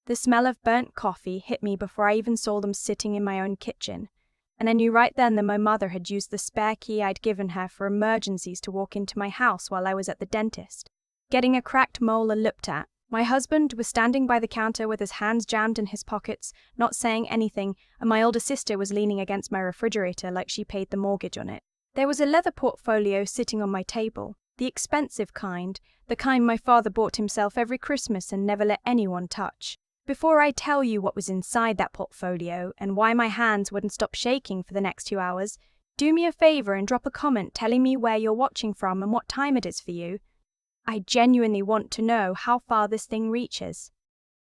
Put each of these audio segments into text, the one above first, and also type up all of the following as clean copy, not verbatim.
The smell of burnt coffee hit me before I even saw them sitting in my own kitchen, and I knew right then that my mother had used the spare key I'd given her for emergencies to walk into my house while I was at the dentist, getting a cracked molar looked at. My husband was standing by the counter with his hands jammed in his pockets, not saying anything, and my older sister was leaning against my refrigerator like she paid the mortgage on it. There was a leather portfolio sitting on my table, the expensive kind, the kind my father bought himself every Christmas and never let anyone touch. Before I tell you what was inside that portfolio and why my hands wouldn't stop shaking for the next 2 hours, do me a favor and drop a comment telling me where you're watching from and what time it is for you. I genuinely want to know how far this thing reaches.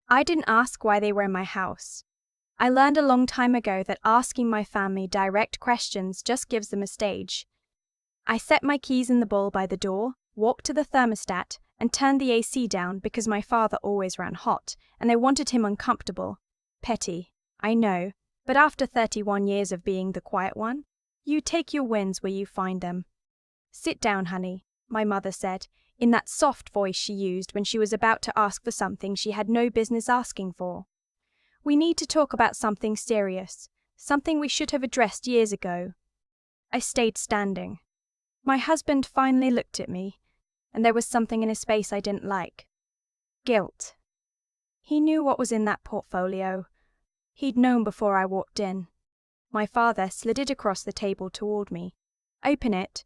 I didn't ask why they were in my house. I learned a long time ago that asking my family direct questions just gives them a stage. I set my keys in the bowl by the door, walked to the thermostat, and turned the AC down because my father always ran hot, and I wanted him uncomfortable. Petty, I know, but after 31 years of being the quiet one, you take your wins where you find them. Sit down, honey, my mother said, in that soft voice she used when she was about to ask for something she had no business asking for. We need to talk about something serious, something we should have addressed years ago. I stayed standing. My husband finally looked at me, and there was something in his face I didn't like. Guilt. He knew what was in that portfolio. He'd known before I walked in. My father slid it across the table toward me. Open it.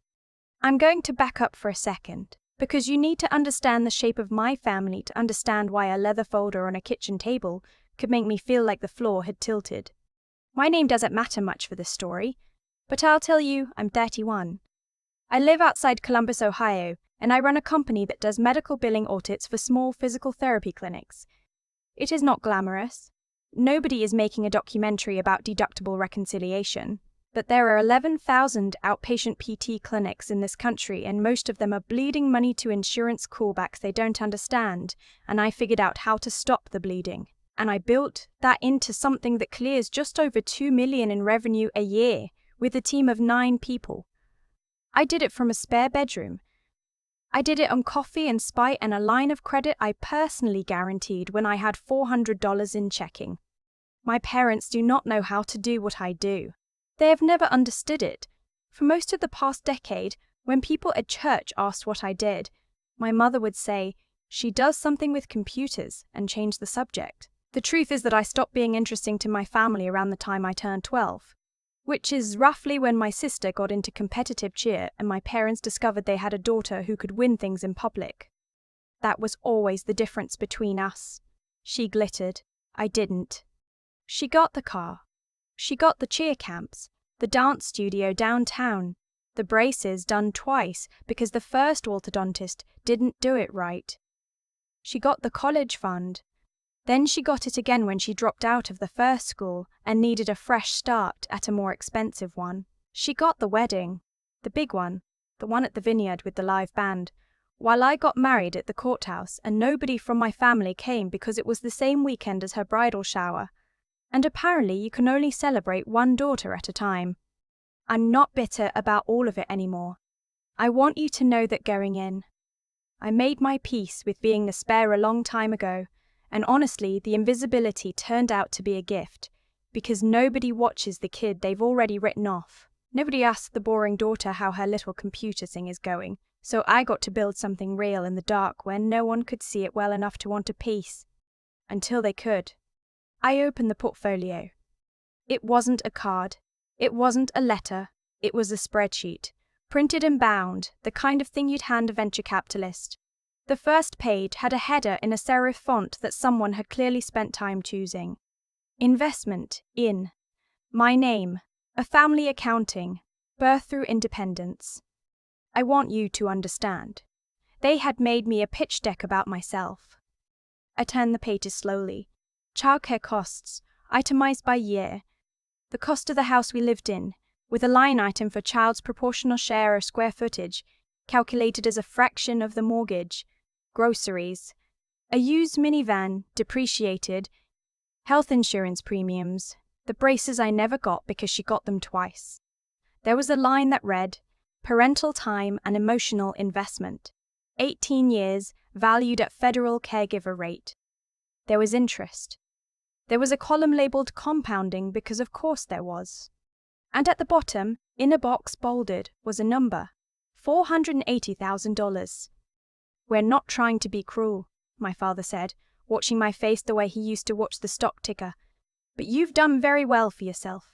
I'm going to back up for a second, because you need to understand the shape of my family to understand why a leather folder on a kitchen table could make me feel like the floor had tilted. My name doesn't matter much for this story, but I'll tell you I'm 31. I live outside Columbus, Ohio, and I run a company that does medical billing audits for small physical therapy clinics. It is not glamorous. Nobody is making a documentary about deductible reconciliation, but there are 11,000 outpatient PT clinics in this country, and most of them are bleeding money to insurance callbacks they don't understand, and I figured out how to stop the bleeding. And I built that into something that clears just over $2 million in revenue a year with a team of 9 people. I did it from a spare bedroom. I did it on coffee and spite and a line of credit I personally guaranteed when I had $400 in checking. My parents do not know how to do what I do. They have never understood it. For most of the past decade, when people at church asked what I did, my mother would say, "She does something with computers," and change the subject. The truth is that I stopped being interesting to my family around the time I turned 12. Which is roughly when my sister got into competitive cheer and my parents discovered they had a daughter who could win things in public. That was always the difference between us. She glittered. I didn't. She got the car. She got the cheer camps, the dance studio downtown, the braces done twice because the first orthodontist didn't do it right. She got the college fund. Then she got it again when she dropped out of the first school and needed a fresh start at a more expensive one. She got the wedding, the big one, the one at the vineyard with the live band, while I got married at the courthouse and nobody from my family came because it was the same weekend as her bridal shower. And apparently you can only celebrate one daughter at a time. I'm not bitter about all of it anymore. I want you to know that going in, I made my peace with being the spare a long time ago. And honestly, the invisibility turned out to be a gift, because nobody watches the kid they've already written off. Nobody asks the boring daughter how her little computer thing is going, so I got to build something real in the dark where no one could see it well enough to want a piece. Until they could. I opened the portfolio. It wasn't a card. It wasn't a letter. It was a spreadsheet, printed and bound, the kind of thing you'd hand a venture capitalist. The first page had a header in a serif font that someone had clearly spent time choosing. Investment in. My name. A family accounting. Birth through independence. I want you to understand. They had made me a pitch deck about myself. I turned the pages slowly. Childcare costs, itemized by year. The cost of the house we lived in, with a line item for child's proportional share of square footage, calculated as a fraction of the mortgage. Groceries, a used minivan, depreciated, health insurance premiums, the braces I never got because she got them twice. There was a line that read, parental time and emotional investment, 18 years, valued at federal caregiver rate. There was interest. There was a column labeled compounding because of course there was. And at the bottom, in a box bolded, was a number, $480,000. "We're not trying to be cruel," my father said, watching my face the way he used to watch the stock ticker, "but you've done very well for yourself.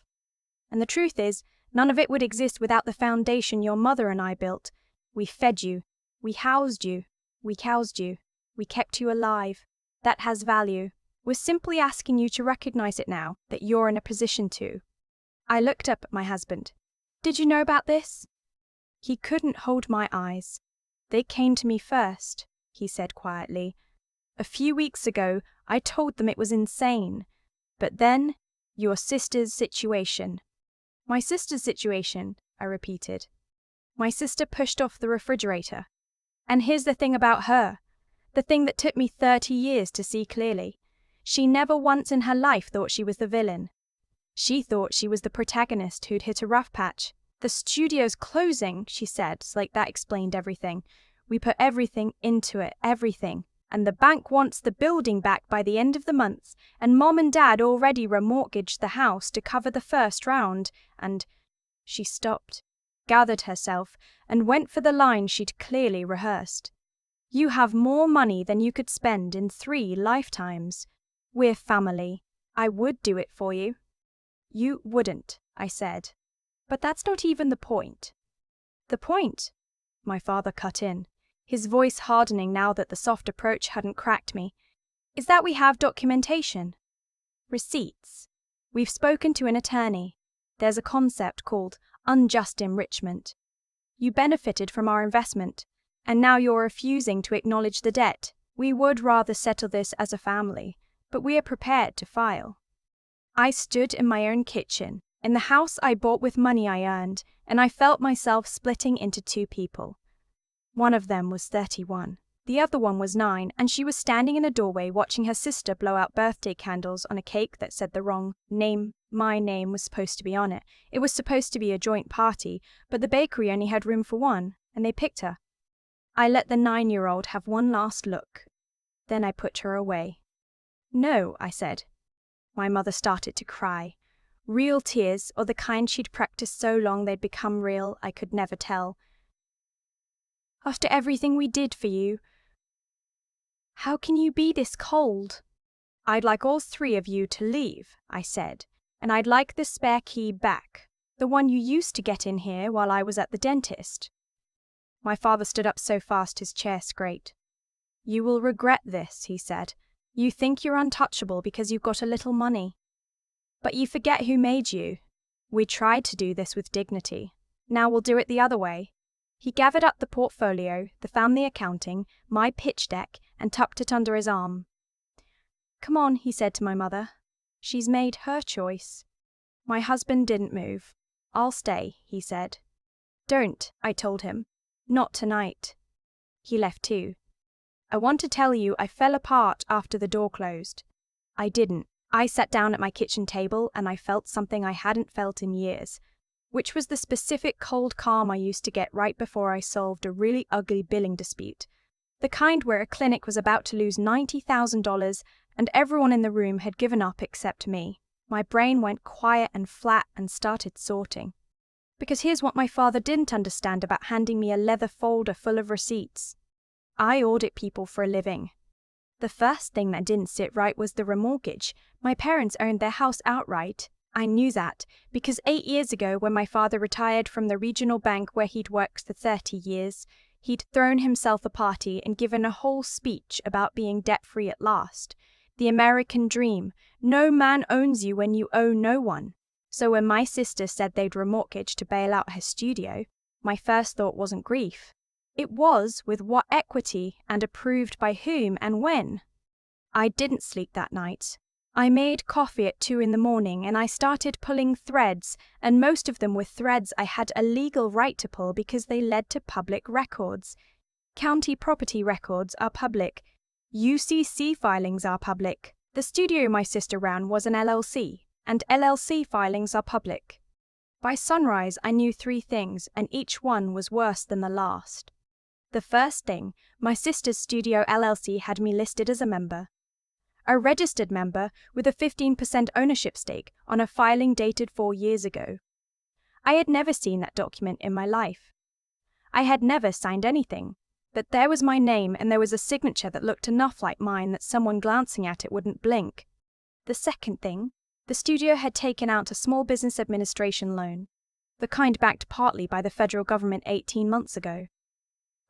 And the truth is, none of it would exist without the foundation your mother and I built. We fed you, we housed you, we housed you, we kept you alive. That has value. We're simply asking you to recognize it now that you're in a position to." I looked up at my husband. "Did you know about this?" He couldn't hold my eyes. "They came to me first," he said quietly. "A few weeks ago, I told them it was insane. But then, your sister's situation." "My sister's situation," I repeated. "My sister pushed off the refrigerator. And here's the thing about her, the thing that took me 30 years to see clearly. She never once in her life thought she was the villain. She thought she was the protagonist who'd hit a rough patch. 'The studio's closing,' she said, like that explained everything. 'We put everything into it, everything. And the bank wants the building back by the end of the month, and Mom and Dad already remortgaged the house to cover the first round, and—'" She stopped, gathered herself, and went for the line she'd clearly rehearsed. "You have more money than you could spend in 3 lifetimes. We're family. I would do it for you." "You wouldn't," I said. "But that's not even the point." "The point," my father cut in, his voice hardening now that the soft approach hadn't cracked me, "is that we have documentation. Receipts. We've spoken to an attorney. There's a concept called unjust enrichment. You benefited from our investment, and now you're refusing to acknowledge the debt. We would rather settle this as a family, but we are prepared to file." I stood in my own kitchen, in the house I bought with money I earned, and I felt myself splitting into 2 people. One of them was 31. The other one was 9, and she was standing in a doorway watching her sister blow out birthday candles on a cake that said the wrong name. My name was supposed to be on it. It was supposed to be a joint party, but the bakery only had room for one, and they picked her. I let the 9-year-old have one last look. Then I put her away. "No," I said. My mother started to cry. Real tears, or the kind she'd practiced so long they'd become real, I could never tell. "After everything we did for you, how can you be this cold?" "I'd like all 3 of you to leave," I said, "and I'd like the spare key back, the one you used to get in here while I was at the dentist." My father stood up so fast his chair scraped. "You will regret this," he said. "You think you're untouchable because you've got a little money. But you forget who made you. We tried to do this with dignity. Now we'll do it the other way." He gathered up the portfolio, the family accounting, my pitch deck, and tucked it under his arm. "Come on," he said to my mother. "She's made her choice." My husband didn't move. "I'll stay," he said. "Don't," I told him. "Not tonight." He left too. I want to tell you I fell apart after the door closed. I didn't. I sat down at my kitchen table and I felt something I hadn't felt in years, which was the specific cold calm I used to get right before I solved a really ugly billing dispute. The kind where a clinic was about to lose $90,000 and everyone in the room had given up except me. My brain went quiet and flat and started sorting. Because here's what my father didn't understand about handing me a leather folder full of receipts. I audit people for a living. The first thing that didn't sit right was the remortgage. My parents owned their house outright. I knew that because 8 years ago, when my father retired from the regional bank where he'd worked for 30 years, he'd thrown himself a party and given a whole speech about being debt-free at last. The American dream. No man owns you when you owe no one. So when my sister said they'd remortgage to bail out her studio, my first thought wasn't grief. It was with what equity and approved by whom and when. I didn't sleep that night. I made coffee at 2 in the morning and I started pulling threads, and most of them were threads I had a legal right to pull because they led to public records. County property records are public. UCC filings are public. The studio my sister ran was an LLC, and LLC filings are public. By sunrise, I knew 3 things, and each one was worse than the last. The first thing, my sister's studio LLC had me listed as a member. a registered member with a 15% ownership stake on a filing dated 4 years ago. I had never seen that document in my life. I had never signed anything, but there was my name and there was a signature that looked enough like mine that someone glancing at it wouldn't blink. The second thing, the studio had taken out a small business administration loan, the kind backed partly by the federal government 18 months ago.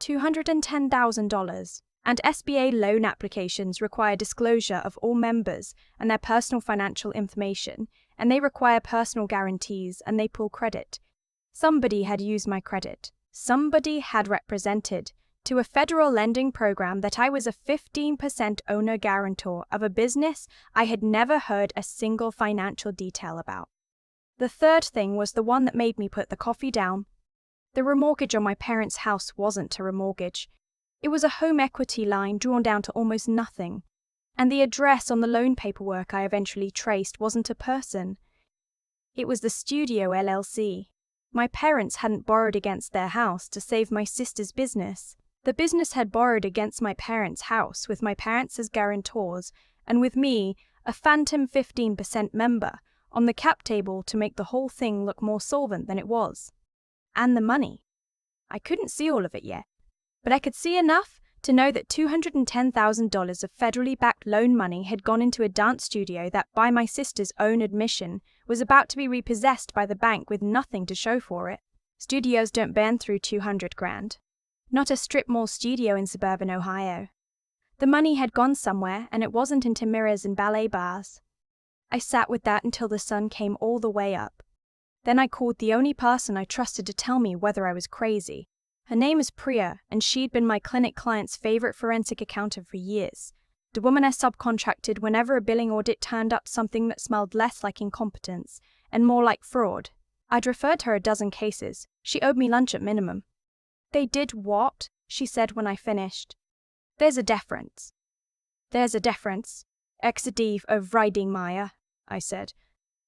$210,000, and SBA loan applications require disclosure of all members and their personal financial information, and they require personal guarantees and they pull credit. Somebody had used my credit. Somebody had represented to a federal lending program that I was a 15% owner guarantor of a business I had never heard a single financial detail about. The third thing was the one that made me put the coffee down. The remortgage on my parents' house wasn't a remortgage. It was a home equity line drawn down to almost nothing. And the address on the loan paperwork I eventually traced wasn't a person. It was the Studio LLC. My parents hadn't borrowed against their house to save my sister's business. The business had borrowed against my parents' house with my parents as guarantors and with me, a phantom 15% member, on the cap table to make the whole thing look more solvent than it was. And the money. I couldn't see all of it yet, but I could see enough to know that $210,000 of federally backed loan money had gone into a dance studio that, by my sister's own admission, was about to be repossessed by the bank with nothing to show for it. Studios don't burn through $200,000. Not a strip mall studio in suburban Ohio. The money had gone somewhere, and it wasn't into mirrors and ballet bars. I sat with that until the sun came all the way up. Then I called the only person I trusted to tell me whether I was crazy. Her name is Priya, and she'd been my clinic client's favorite forensic accountant for years. The woman I subcontracted whenever a billing audit turned up something that smelled less like incompetence and more like fraud. I'd referred her a dozen cases. She owed me lunch at minimum. "They did what?" she said when I finished. "There's a difference." "There's a difference. Exedive of riding Maya," I said.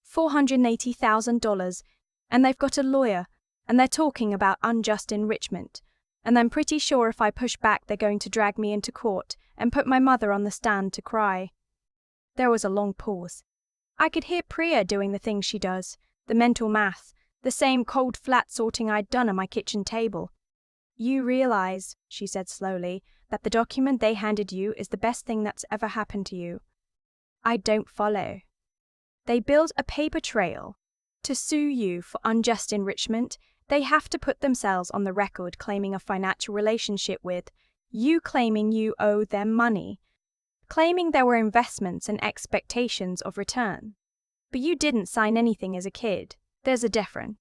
$480,000, and they've got a lawyer, and they're talking about unjust enrichment, and I'm pretty sure if I push back they're going to drag me into court and put my mother on the stand to cry. There was a long pause. I could hear Priya doing the things she does, the mental math, the same cold flat sorting I'd done on my kitchen table. "You realize," she said slowly, "that the document they handed you is the best thing that's ever happened to you." I don't follow. They build a paper trail. To sue you for unjust enrichment, they have to put themselves on the record claiming a financial relationship with you, claiming you owe them money, claiming there were investments and expectations of return. But you didn't sign anything as a kid. There's a difference.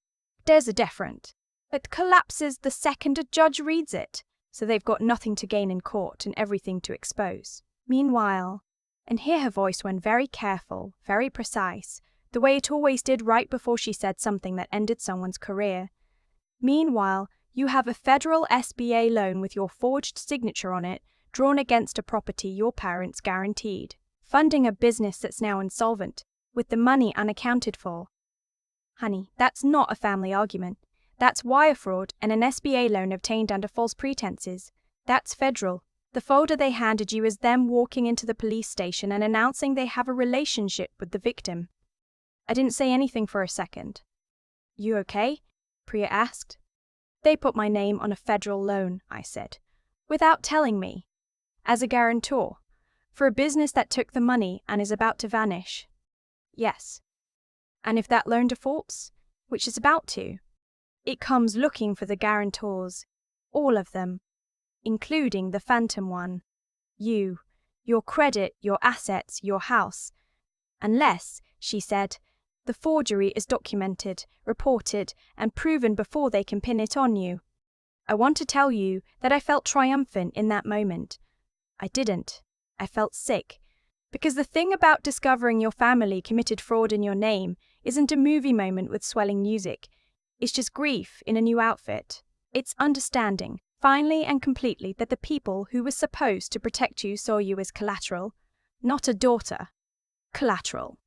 It collapses the second a judge reads it, so they've got nothing to gain in court and everything to expose. Meanwhile, and here her voice went very careful, very precise, the way it always did right before she said something that ended someone's career. Meanwhile, you have a federal SBA loan with your forged signature on it, drawn against a property your parents guaranteed, funding a business that's now insolvent, with the money unaccounted for. Honey, that's not a family argument. That's wire fraud and an SBA loan obtained under false pretenses. That's federal. The folder they handed you is them walking into the police station and announcing they have a relationship with the victim. I didn't say anything for a second. "You okay?" Priya asked. "They put my name on a federal loan," I said, "without telling me, as a guarantor, for a business that took the money and is about to vanish." "Yes. And if that loan defaults, which is about to, it comes looking for the guarantors, all of them, including the phantom one, you, your credit, your assets, your house, unless," she said, "the forgery is documented, reported, and proven before they can pin it on you." I want to tell you that I felt triumphant in that moment. I didn't. I felt sick. Because the thing about discovering your family committed fraud in your name isn't a movie moment with swelling music. It's just grief in a new outfit. It's understanding, finally and completely, that the people who were supposed to protect you saw you as collateral, not a daughter. Collateral.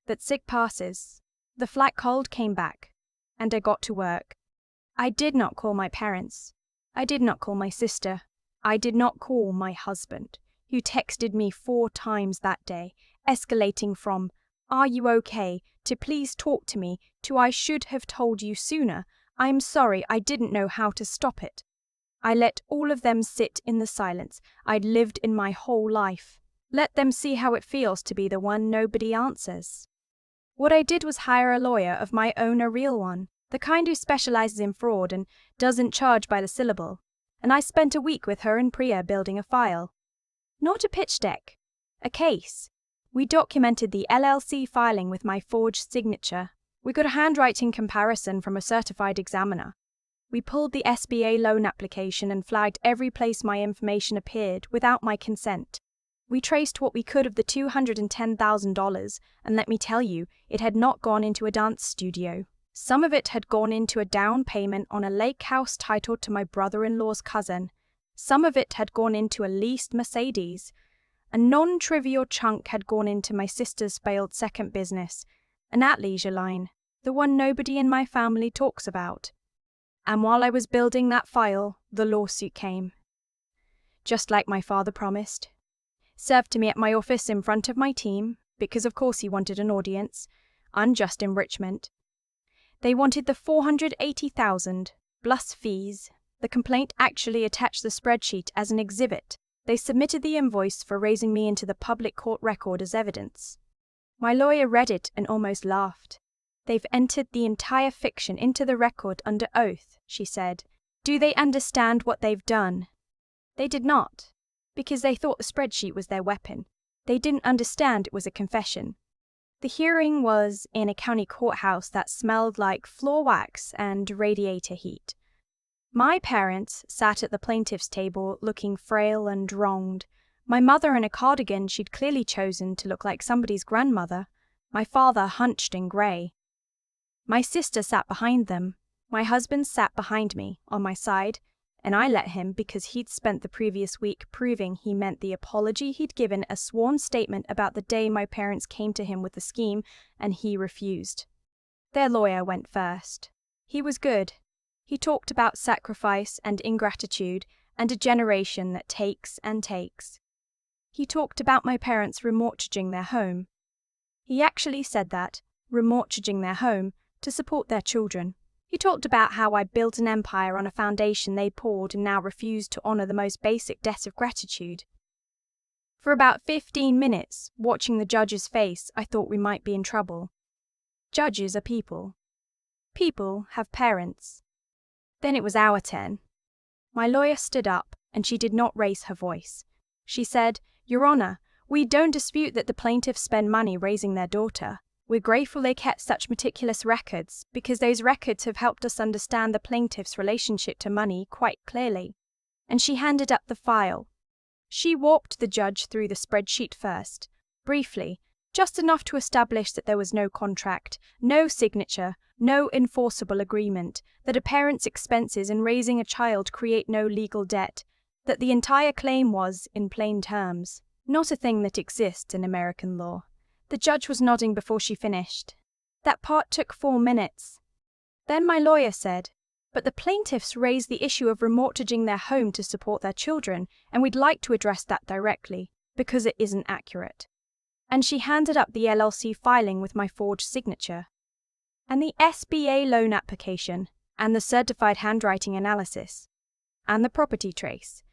That sick passes. The flat cold came back, and I got to work. I did not call my parents. I did not call my sister. I did not call my husband. You texted me 4 times that day, escalating from, "Are you okay?" to "Please talk to me," to "I should have told you sooner. I'm sorry, I didn't know how to stop it." I let all of them sit in the silence I'd lived in my whole life. Let them see how it feels to be the one nobody answers. What I did was hire a lawyer of my own, a real one, the kind who specializes in fraud and doesn't charge by the syllable. And I spent a week with her and Priya building a file. Not a pitch deck, a case. We documented the LLC filing with my forged signature. We got a handwriting comparison from a certified examiner. We pulled the SBA loan application and flagged every place my information appeared without my consent. We traced what we could of the $210,000, and let me tell you, it had not gone into a dance studio. Some of it had gone into a down payment on a lake house titled to my brother-in-law's cousin. Some of it had gone into a leased Mercedes. A non-trivial chunk had gone into my sister's failed second business, an athleisure line, the one nobody in my family talks about. And while I was building that file, the lawsuit came. Just like my father promised. Served to me at my office in front of my team, because of course he wanted an audience. Unjust enrichment. They wanted the $480,000, plus fees. The complaint actually attached the spreadsheet as an exhibit. They submitted the invoice for raising me into the public court record as evidence. My lawyer read it and almost laughed. "They've entered the entire fiction into the record under oath," she said. "Do they understand what they've done?" They did not, because they thought the spreadsheet was their weapon. They didn't understand it was a confession. The hearing was in a county courthouse that smelled like floor wax and radiator heat. My parents sat at the plaintiff's table looking frail and wronged. My mother in a cardigan she'd clearly chosen to look like somebody's grandmother. My father hunched and grey. My sister sat behind them. My husband sat behind me, on my side, and I let him because he'd spent the previous week proving he meant the apology he'd given a sworn statement about the day my parents came to him with the scheme, and he refused. Their lawyer went first. He was good. He talked about sacrifice and ingratitude and a generation that takes and takes. He talked about my parents remortgaging their home. He actually said that, remortgaging their home, to support their children. He talked about how I built an empire on a foundation they poured and now refused to honor the most basic debt of gratitude. For about 15 minutes, watching the judge's face, I thought we might be in trouble. Judges are people. People have parents. Then it was our turn. My lawyer stood up, and she did not raise her voice. She said, "Your Honor, we don't dispute that the plaintiffs spend money raising their daughter. We're grateful they kept such meticulous records, because those records have helped us understand the plaintiff's relationship to money quite clearly." And she handed up the file. She walked the judge through the spreadsheet first, briefly, just enough to establish that there was no contract, no signature, no enforceable agreement, that a parent's expenses in raising a child create no legal debt, that the entire claim was, in plain terms, not a thing that exists in American law. The judge was nodding before she finished. That part took 4 minutes. Then my lawyer said, "But the plaintiffs raised the issue of remortgaging their home to support their children, and we'd like to address that directly, because it isn't accurate." And she handed up the LLC filing with my forged signature, and the SBA loan application, and the certified handwriting analysis, and the property trace.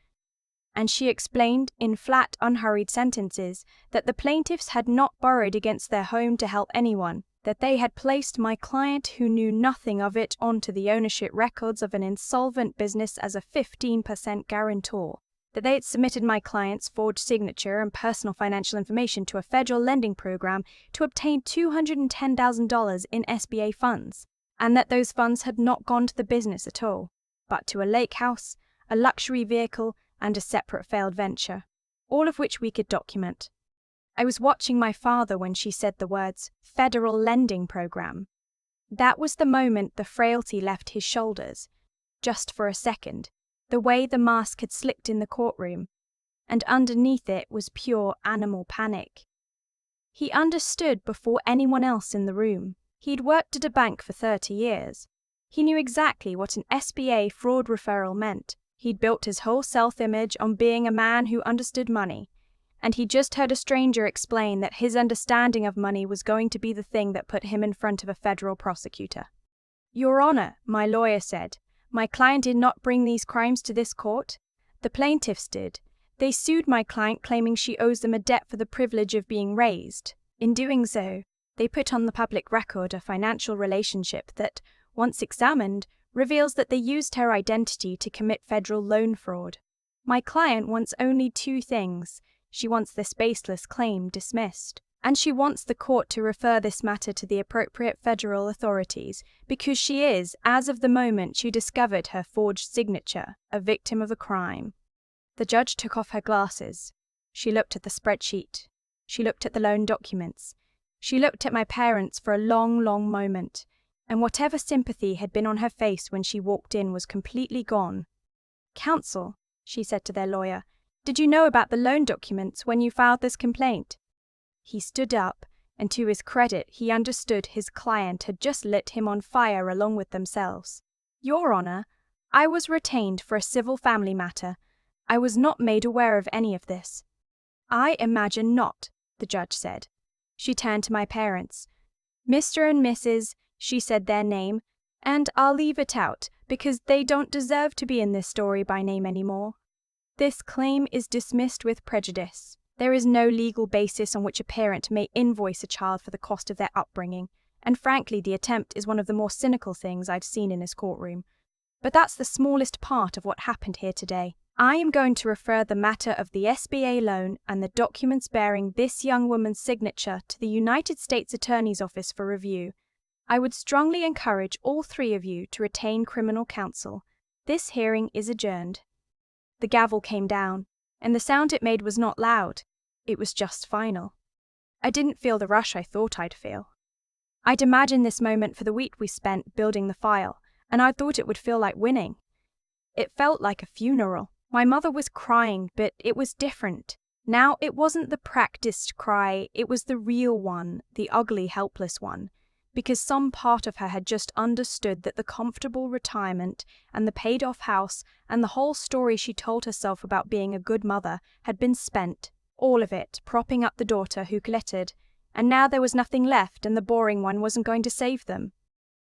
And she explained in flat, unhurried sentences that the plaintiffs had not borrowed against their home to help anyone, that they had placed my client, who knew nothing of it, onto the ownership records of an insolvent business as a 15% guarantor, that they had submitted my client's forged signature and personal financial information to a federal lending program to obtain $210,000 in SBA funds, and that those funds had not gone to the business at all, but to a lake house, a luxury vehicle, and a separate failed venture, all of which we could document. I was watching my father when she said the words, "federal lending program." That was the moment the frailty left his shoulders, just for a second, the way the mask had slipped in the courtroom, and underneath it was pure animal panic. He understood before anyone else in the room. He'd worked at a bank for 30 years. He knew exactly what an SBA fraud referral meant. He'd built his whole self-image on being a man who understood money. and he just heard a stranger explain that his understanding of money was going to be the thing that put him in front of a federal prosecutor. "Your Honor," my lawyer said, "my client did not bring these crimes to this court. The plaintiffs did. They sued my client claiming she owes them a debt for the privilege of being raised. In doing so, they put on the public record a financial relationship that, once examined, reveals that they used her identity to commit federal loan fraud. My client wants only two things. She wants this baseless claim dismissed, and she wants the court to refer this matter to the appropriate federal authorities because she is, as of the moment she discovered her forged signature, a victim of a crime." The judge took off her glasses. She looked at the spreadsheet. She looked at the loan documents. She looked at my parents for a long, long moment, and whatever sympathy had been on her face when she walked in was completely gone. "Counsel," she said to their lawyer, "did you know about the loan documents when you filed this complaint?" He stood up, and to his credit, he understood his client had just lit him on fire along with themselves. "Your Honor, I was retained for a civil family matter. I was not made aware of any of this." "I imagine not," the judge said. She turned to my parents. "Mr. and Mrs." She said their name, and I'll leave it out because they don't deserve to be in this story by name anymore. "This claim is dismissed with prejudice. There is no legal basis on which a parent may invoice a child for the cost of their upbringing, and frankly the attempt is one of the more cynical things I've seen in this courtroom. But that's the smallest part of what happened here today. I am going to refer the matter of the SBA loan and the documents bearing this young woman's signature to the United States Attorney's Office for review. I would strongly encourage all three of you to retain criminal counsel. This hearing is adjourned." The gavel came down, and the sound it made was not loud. It was just final. I didn't feel the rush I thought I'd feel. I'd imagined this moment for the week we spent building the file, and I thought it would feel like winning. It felt like a funeral. My mother was crying, but it was different. Now it wasn't the practiced cry, it was the real one, the ugly, helpless one, because some part of her had just understood that the comfortable retirement and the paid-off house and the whole story she told herself about being a good mother had been spent, all of it, propping up the daughter who glittered, and now there was nothing left and the boring one wasn't going to save them.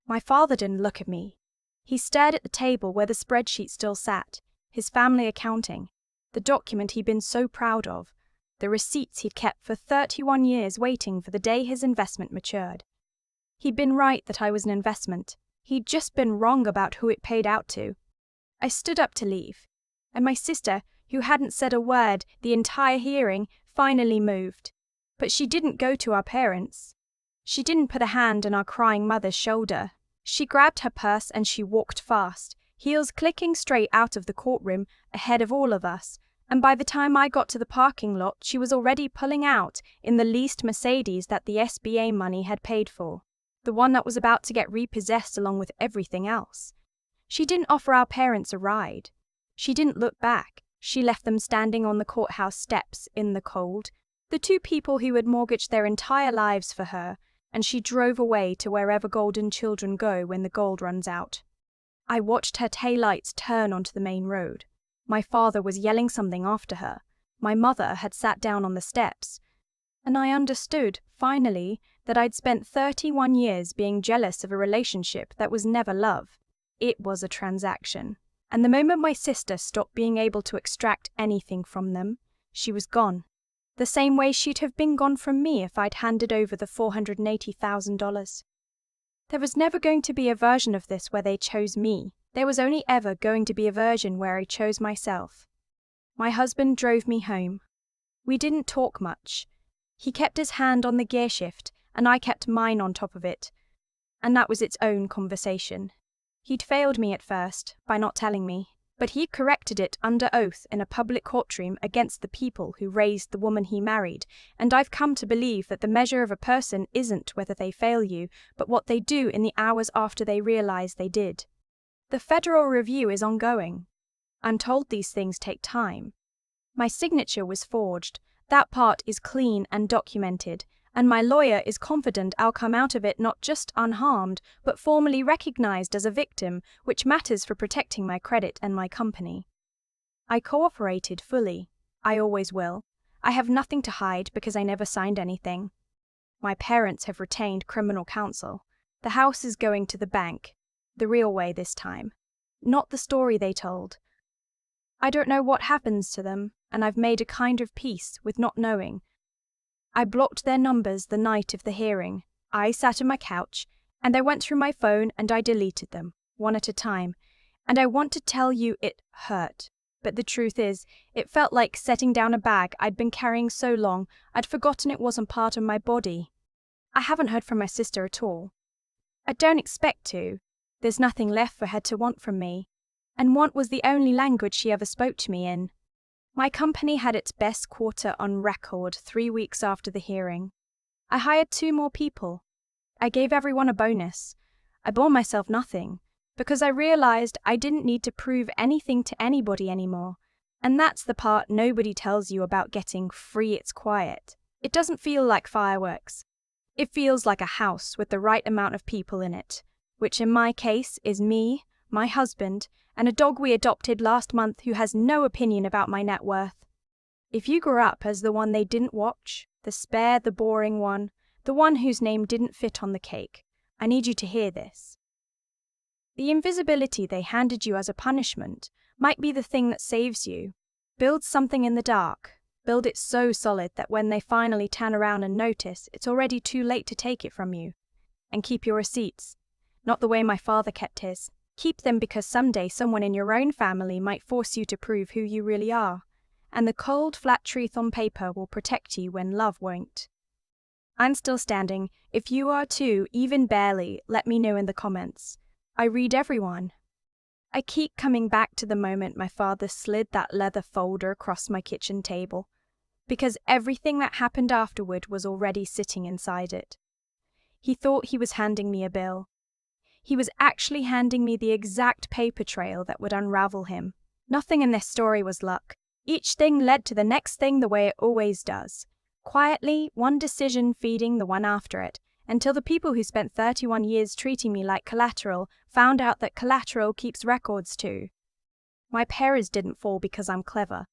My father didn't look at me. He stared at the table where the spreadsheet still sat, his family accounting, the document he'd been so proud of, the receipts he'd kept for 31 years waiting for the day his investment matured. He'd been right that I was an investment. He'd just been wrong about who it paid out to. I stood up to leave, and my sister, who hadn't said a word the entire hearing, finally moved. But she didn't go to our parents. She didn't put a hand on our crying mother's shoulder. She grabbed her purse and she walked fast, heels clicking straight out of the courtroom ahead of all of us, and by the time I got to the parking lot, she was already pulling out in the leased Mercedes that the SBA money had paid for, the one that was about to get repossessed along with everything else. She didn't offer our parents a ride. She didn't look back. She left them standing on the courthouse steps in the cold, the two people who had mortgaged their entire lives for her, and she drove away to wherever golden children go when the gold runs out. I watched her taillights turn onto the main road. My father was yelling something after her. My mother had sat down on the steps. And I understood, finally, that I'd spent 31 years being jealous of a relationship that was never love. It was a transaction. And the moment my sister stopped being able to extract anything from them, she was gone. The same way she'd have been gone from me if I'd handed over the $480,000. There was never going to be a version of this where they chose me. There was only ever going to be a version where I chose myself. My husband drove me home. We didn't talk much. He kept his hand on the gear shift, and I kept mine on top of it. And that was its own conversation. He'd failed me at first, by not telling me, but he corrected it under oath in a public courtroom against the people who raised the woman he married, and I've come to believe that the measure of a person isn't whether they fail you, but what they do in the hours after they realize they did. The federal review is ongoing. I'm told these things take time. My signature was forged. That part is clean and documented, and my lawyer is confident I'll come out of it not just unharmed, but formally recognized as a victim, which matters for protecting my credit and my company. I cooperated fully. I always will. I have nothing to hide because I never signed anything. My parents have retained criminal counsel. The house is going to the bank, the real way this time, not the story they told. I don't know what happens to them, and I've made a kind of peace with not knowing. I blocked their numbers the night of the hearing. I sat on my couch, and I went through my phone and I deleted them, one at a time. And I want to tell you it hurt. But the truth is, it felt like setting down a bag I'd been carrying so long I'd forgotten it wasn't part of my body. I haven't heard from my sister at all. I don't expect to. There's nothing left for her to want from me. And want was the only language she ever spoke to me in. My company had its best quarter on record 3 weeks after the hearing. I hired 2 more people. I gave everyone a bonus. I bore myself nothing, because I realized I didn't need to prove anything to anybody anymore. And that's the part nobody tells you about getting free. It's quiet. It doesn't feel like fireworks. It feels like a house with the right amount of people in it, which in my case is me, my husband, and a dog we adopted last month who has no opinion about my net worth. If you grew up as the one they didn't watch, the spare, the boring one, the one whose name didn't fit on the cake, I need you to hear this. The invisibility they handed you as a punishment might be the thing that saves you. Build something in the dark. Build it so solid that when they finally turn around and notice, it's already too late to take it from you. And keep your receipts. Not the way my father kept his. Keep them because someday someone in your own family might force you to prove who you really are. And the cold, flat truth on paper will protect you when love won't. I'm still standing. If you are too, even barely, let me know in the comments. I read everyone. I keep coming back to the moment my father slid that leather folder across my kitchen table, because everything that happened afterward was already sitting inside it. He thought he was handing me a bill. He was actually handing me the exact paper trail that would unravel him. Nothing in this story was luck. Each thing led to the next thing the way it always does. Quietly, one decision feeding the one after it, until the people who spent 31 years treating me like collateral found out that collateral keeps records too. My parents didn't fall because I'm clever.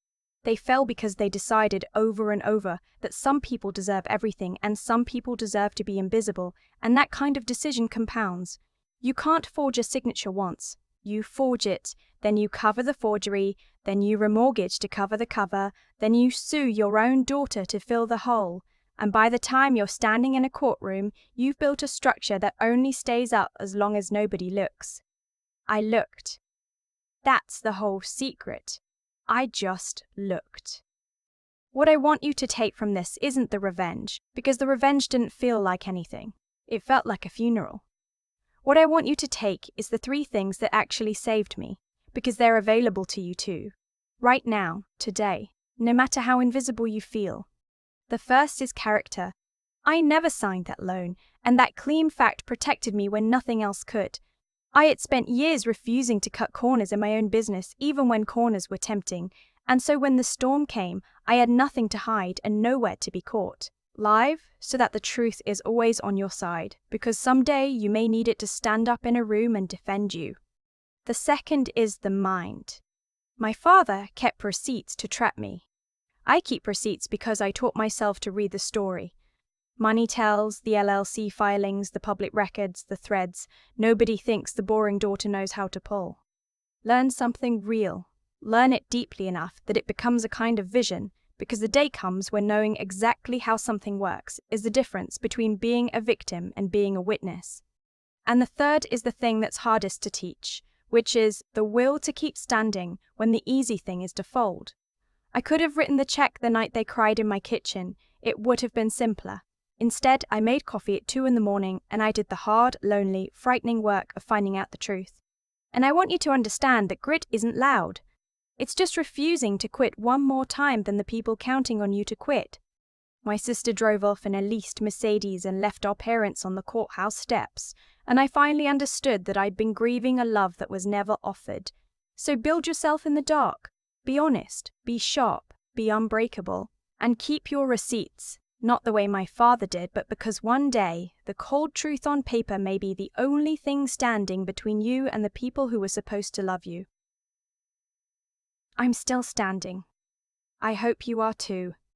They fell because they decided over and over that some people deserve everything and some people deserve to be invisible, and that kind of decision compounds. You can't forge a signature once. You forge it, then you cover the forgery, then you remortgage to cover the cover, then you sue your own daughter to fill the hole. And by the time you're standing in a courtroom, you've built a structure that only stays up as long as nobody looks. I looked. That's the whole secret. I just looked. What I want you to take from this isn't the revenge, because the revenge didn't feel like anything. It felt like a funeral. What I want you to take is the 3 things that actually saved me, because they're available to you too. Right now, today, no matter how invisible you feel. The first is character. I never signed that loan, and that clean fact protected me when nothing else could. I had spent years refusing to cut corners in my own business, even when corners were tempting, and so when the storm came, I had nothing to hide and nowhere to be caught. Live, so that the truth is always on your side, because someday you may need it to stand up in a room and defend you. The second is the mind. My father kept receipts to trap me. I keep receipts because I taught myself to read the story. Money tells, the LLC filings, the public records, the threads. Nobody thinks the boring daughter knows how to pull. Learn something real. Learn it deeply enough that it becomes a kind of vision, because the day comes when knowing exactly how something works is the difference between being a victim and being a witness. And the third is the thing that's hardest to teach, which is the will to keep standing when the easy thing is to fold. I could have written the check the night they cried in my kitchen. It would have been simpler. Instead, I made coffee at 2 a.m. and I did the hard, lonely, frightening work of finding out the truth. And I want you to understand that grit isn't loud. It's just refusing to quit one more time than the people counting on you to quit. My sister drove off in a leased Mercedes and left our parents on the courthouse steps, and I finally understood that I'd been grieving a love that was never offered. So build yourself in the dark. Be honest, be sharp, be unbreakable, and keep your receipts, not the way my father did, but because one day, the cold truth on paper may be the only thing standing between you and the people who were supposed to love you. I'm still standing. I hope you are too.